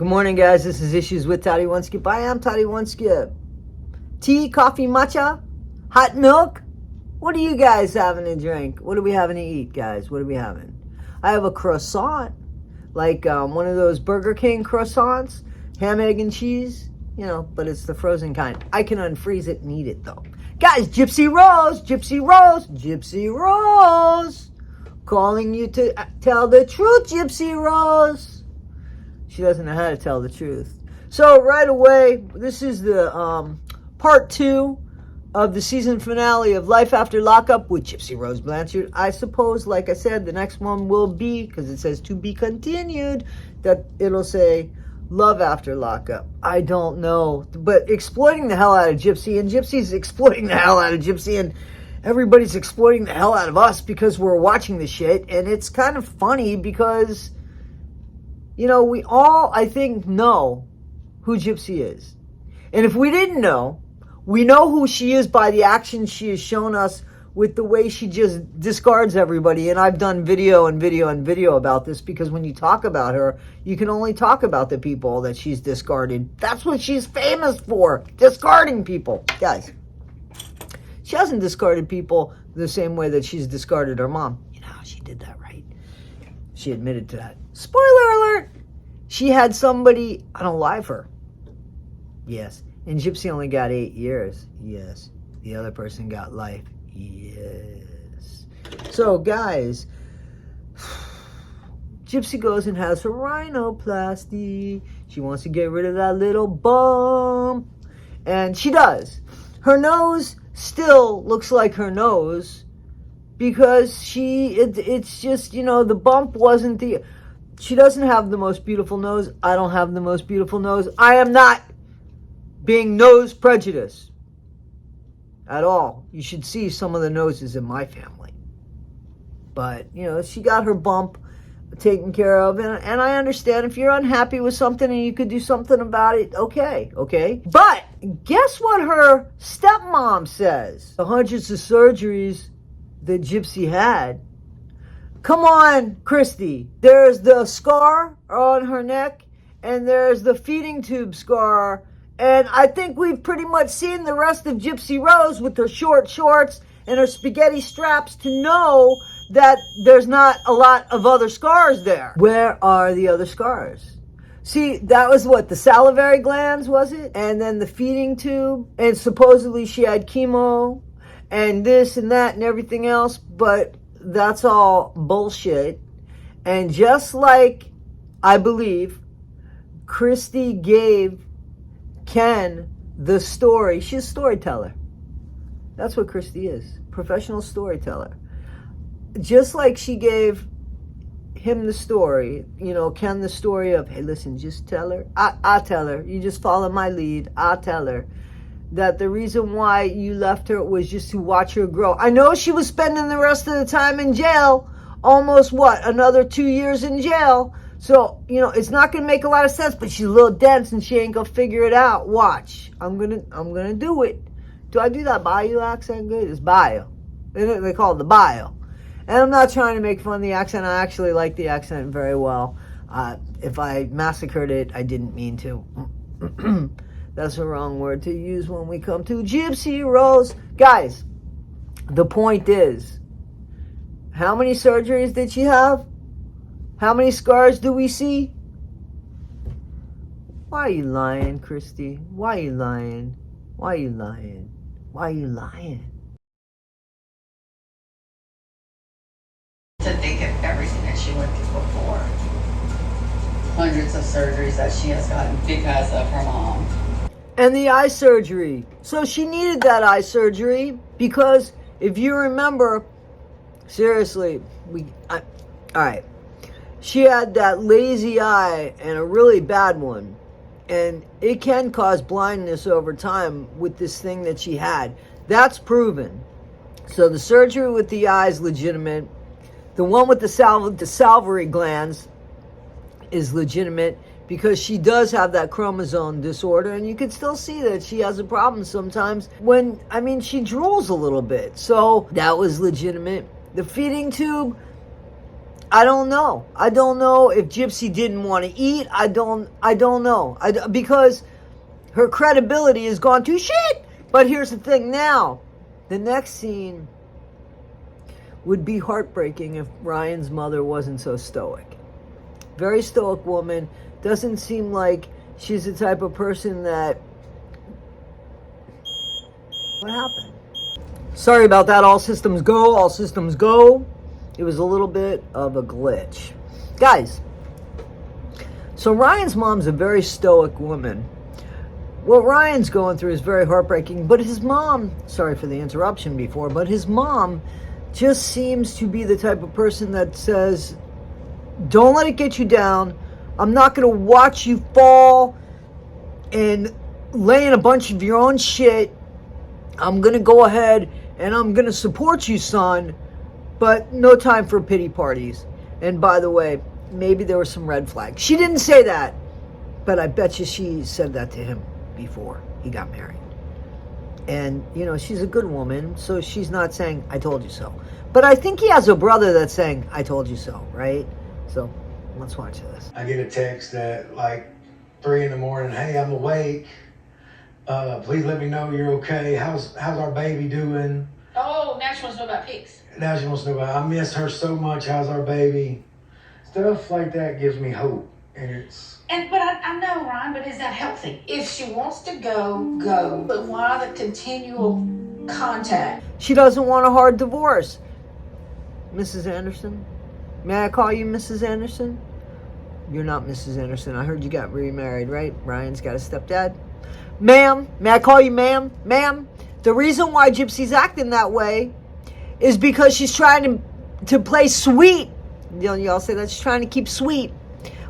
Good morning, guys. This is Issues with Toddy One Skip. I am Toddy One Skip. Tea, coffee, matcha, hot milk. What are you guys having to drink? What are we having to eat, guys? What are we having? I have a croissant, like one of those Burger King croissants, ham, egg, and cheese, but it's the frozen kind. I can unfreeze it and eat it, though. Guys, gypsyrose, gypsyrose, gypsyrose. Calling you to tell the truth, gypsyrose. She doesn't know how to tell the truth. So right away, this is the part 2 of the season finale of Life After Lockup with Gypsyrose Blanchard. I suppose, like I said, the next one will be, because it says to be continued, that it'll say Love After Lockup. I don't know. But exploiting the hell out of Gypsy, and Gypsy's exploiting the hell out of Gypsy, and everybody's exploiting the hell out of us because we're watching the shit. And it's kind of funny because, we all, I think, know who Gypsy is. And if we didn't know, we know who she is by the action she has shown us with the way she just discards everybody. And I've done video and video and video about this because when you talk about her, you can only talk about the people that she's discarded. That's what she's famous for, discarding people. Guys, she hasn't discarded people the same way that she's discarded her mom. She did that, right? She admitted to that. Spoiler alert! She had somebody unalive her. Yes. And Gypsy only got 8 years. Yes. The other person got life. Yes. So, guys, Gypsy goes and has her rhinoplasty. She wants to get rid of that little bump. And she does. Her nose still looks like her nose because it's just, the bump wasn't the... She doesn't have the most beautiful nose. I don't have the most beautiful nose. I am not being nose prejudiced at all. You should see some of the noses in my family. But, she got her bump taken care of. And I understand if you're unhappy with something and you could do something about it, okay. But guess what her stepmom says? The hundreds of surgeries that Gypsy had. Come on, Christy. There's the scar on her neck, and there's the feeding tube scar. And I think we've pretty much seen the rest of Gypsyrose with her short shorts and her spaghetti straps to know that there's not a lot of other scars there. Where are the other scars? See, that was what, the salivary glands, was it? And then the feeding tube. And supposedly she had chemo and this and that and everything else. But that's all bullshit. And just like, I believe, Christy gave Ken the story. She's a storyteller. That's what Christy is. Professional storyteller. Just like she gave him the story, Ken the story of, hey, listen, just tell her. I'll tell her. You just follow my lead. I'll tell her that the reason why you left her was just to watch her grow. I know she was spending the rest of the time in jail. Almost, another 2 years in jail. So, it's not going to make a lot of sense, but she's a little dense and she ain't going to figure it out. Watch. I'm going to do it. Do I do that Bayou accent good? It's Bayou. They call it the Bayou. And I'm not trying to make fun of the accent. I actually like the accent very well. If I massacred it, I didn't mean to. That's the wrong word to use when we come to Gypsyrose. Guys, the point is, how many surgeries did she have? How many scars do we see? Why are you lying, Christy? Why are you lying? Why are you lying? Why are you lying? To think of everything that she went through before. Hundreds of surgeries that she has gotten because of her mom. And the eye surgery. So she needed that eye surgery because if you remember, seriously, all right. She had that lazy eye and a really bad one. And it can cause blindness over time with this thing that she had. That's proven. So the surgery with the eye is legitimate. The one with the salivary glands is legitimate because she does have that chromosome disorder, and you can still see that she has a problem sometimes when, she drools a little bit. So that was legitimate. The feeding tube, I don't know. I don't know if Gypsy didn't want to eat. I don't know. Because her credibility has gone to shit. But here's the thing now. The next scene would be heartbreaking if Ryan's mother wasn't so stoic. Very stoic woman. Doesn't seem like she's the type of person that... What happened? Sorry about that. All systems go. All systems go. It was a little bit of a glitch. Guys, so Ryan's mom's a very stoic woman. What Ryan's going through is very heartbreaking, but his mom, sorry for the interruption before, but his mom just seems to be the type of person that says, don't let it get you down. I'm not going to watch you fall and lay in a bunch of your own shit. I'm going to go ahead and I'm going to support you, son, but no time for pity parties. And by the way, maybe there were some red flags. She didn't say that, but I bet you she said that to him before he got married. And, you know, she's a good woman, so she's not saying, I told you so. But I think he has a brother that's saying, I told you so, right? So, let's watch this. I get a text at like 3 in the morning, hey, I'm awake. Please let me know you're okay. How's our baby doing? Oh, now she wants to know about pigs. Now she wants to know about, I miss her so much. How's our baby? Stuff like that gives me hope. But I know, Ryan, but is that healthy? If she wants to go, go. But why the continual contact? She doesn't want a hard divorce. Mrs. Anderson? May I call you Mrs. Anderson? You're not Mrs. Anderson. I heard you got remarried, right? Ryan's got a stepdad. Ma'am, may I call you ma'am? Ma'am, the reason why Gypsy's acting that way is because she's trying to play sweet. Y'all say that? She's trying to keep sweet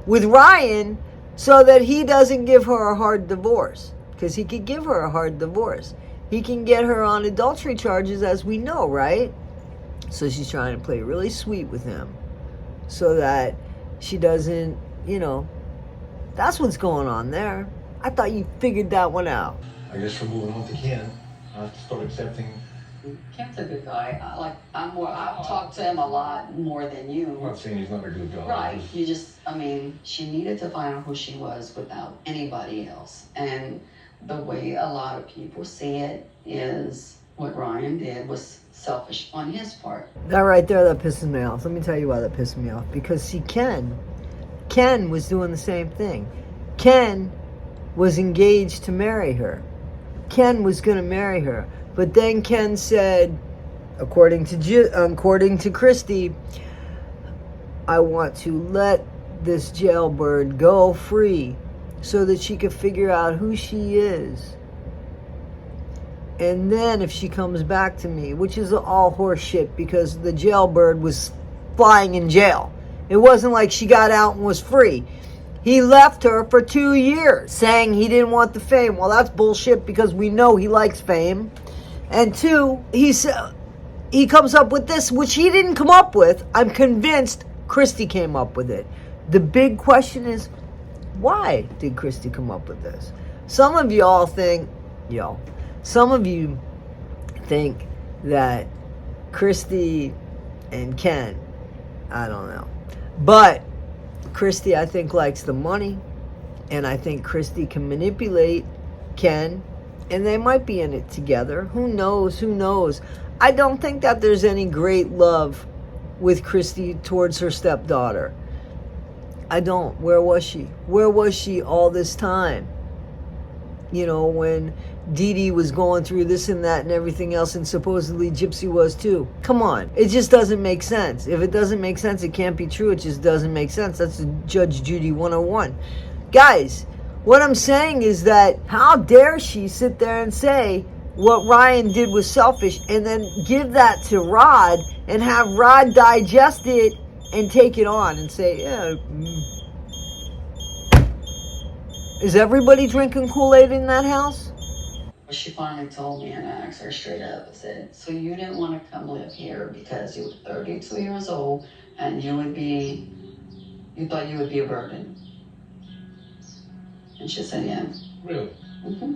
with Ryan so that he doesn't give her a hard divorce. Because he could give her a hard divorce. He can get her on adultery charges, as we know, right? So she's trying to play really sweet with him so that she doesn't, you know, that's what's going on there. I thought you figured that one out. I guess from moving on to Ken, I have to start accepting. Ken's a good guy. I've talked to him a lot more than you. I'm not saying he's not a good guy. Right. You just, she needed to find out who she was without anybody else. And the way a lot of people see it is what Ryan did was selfish on his part. That right there, that pisses me off. Let me tell you why that pissed me off. Because see, Ken was doing the same thing. Ken was engaged to marry her. Ken was going to marry her. But then Ken said, according to Christy, I want to let this jailbird go free so that she could figure out who she is. And then if she comes back to me, which is all horse shit because the jailbird was flying in jail. It wasn't like she got out and was free. He left her for 2 years saying he didn't want the fame. Well, that's bullshit because we know he likes fame. And 2, he comes up with this, which he didn't come up with. I'm convinced Christy came up with it. The big question is, why did Christy come up with this? Some of y'all think, some of you think that Christy and Ken, I don't know. But Christy, I think, likes the money. And I think Christy can manipulate Ken. And they might be in it together. Who knows? I don't think that there's any great love with Christy towards her stepdaughter. I don't. Where was she? Where was she all this time? You know, when Dee Dee was going through this and that and everything else, and supposedly Gypsy was too. Come on. It just doesn't make sense. If it doesn't make sense, it can't be true. It just doesn't make sense. That's Judge Judy 101. Guys, what I'm saying is that how dare she sit there and say what Ryan did was selfish and then give that to Rod and have Rod digest it and take it on and say, yeah. Is everybody drinking Kool-Aid in that house? She finally told me, and I asked her straight up, I said, so you didn't want to come live here because you were 32 years old and you thought you would be a burden? And she said, yeah. Really? Mm-hmm.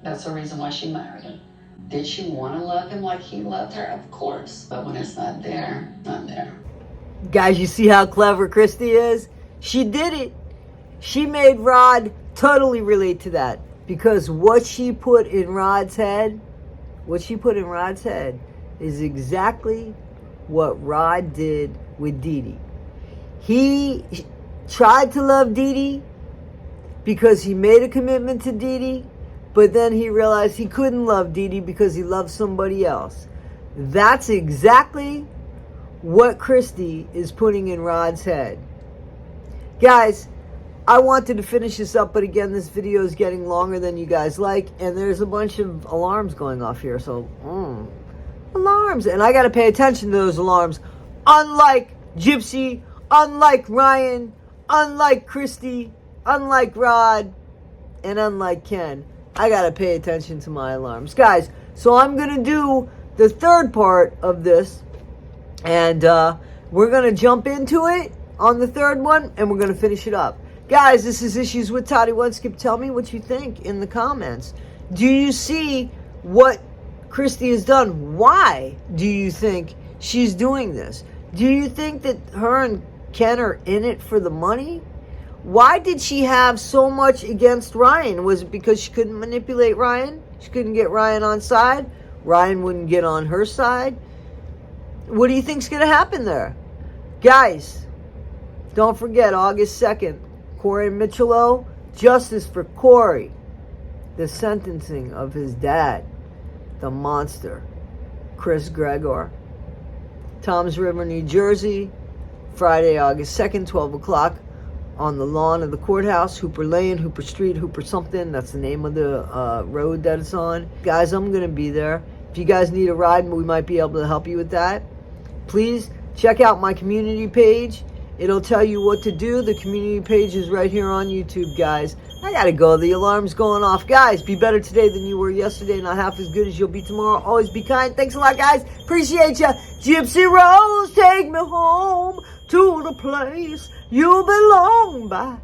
That's the reason why she married him. Did she want to love him like he loved her? Of course. But when it's not there, not there. Guys, you see how clever Christy is? She did it. She made Rod totally relate to that. Because what she put in Rod's head is exactly what Rod did with Dee Dee. He tried to love Dee Dee because he made a commitment to Dee Dee, but then he realized he couldn't love Dee Dee because he loved somebody else. That's exactly what Christy is putting in Rod's head. Guys, I wanted to finish this up, but again, this video is getting longer than you guys like, and there's a bunch of alarms going off here, so, alarms, and I gotta pay attention to those alarms. Unlike Gypsy, unlike Ryan, unlike Christy, unlike Rod, and unlike Ken, I gotta pay attention to my alarms. Guys, so I'm gonna do the third part of this, and we're gonna jump into it on the third one, and we're gonna finish it up. Guys, this is Issues with Toddy One Skip. Tell me what you think in the comments. Do you see what Christy has done? Why do you think she's doing this? Do you think that her and Ken are in it for the money? Why did she have so much against Ryan? Was it because she couldn't manipulate Ryan? She couldn't get Ryan on side? Ryan wouldn't get on her side? What do you think's going to happen there? Guys, don't forget, August 2nd, Corey Michelot, justice for Corey. The sentencing of his dad, the monster, Chris Gregor. Toms River, New Jersey, Friday, August 2nd, 12 o'clock, on the lawn of the courthouse, Hooper Lane, Hooper Street, Hooper something. That's the name of the road that it's on. Guys, I'm going to be there. If you guys need a ride, we might be able to help you with that. Please check out my community page. It'll tell you what to do. The community page is right here on YouTube, guys. I gotta go. The alarm's going off. Guys, be better today than you were yesterday. Not half as good as you'll be tomorrow. Always be kind. Thanks a lot, guys. Appreciate ya. Gypsyrose, take me home to the place you belong. Bye.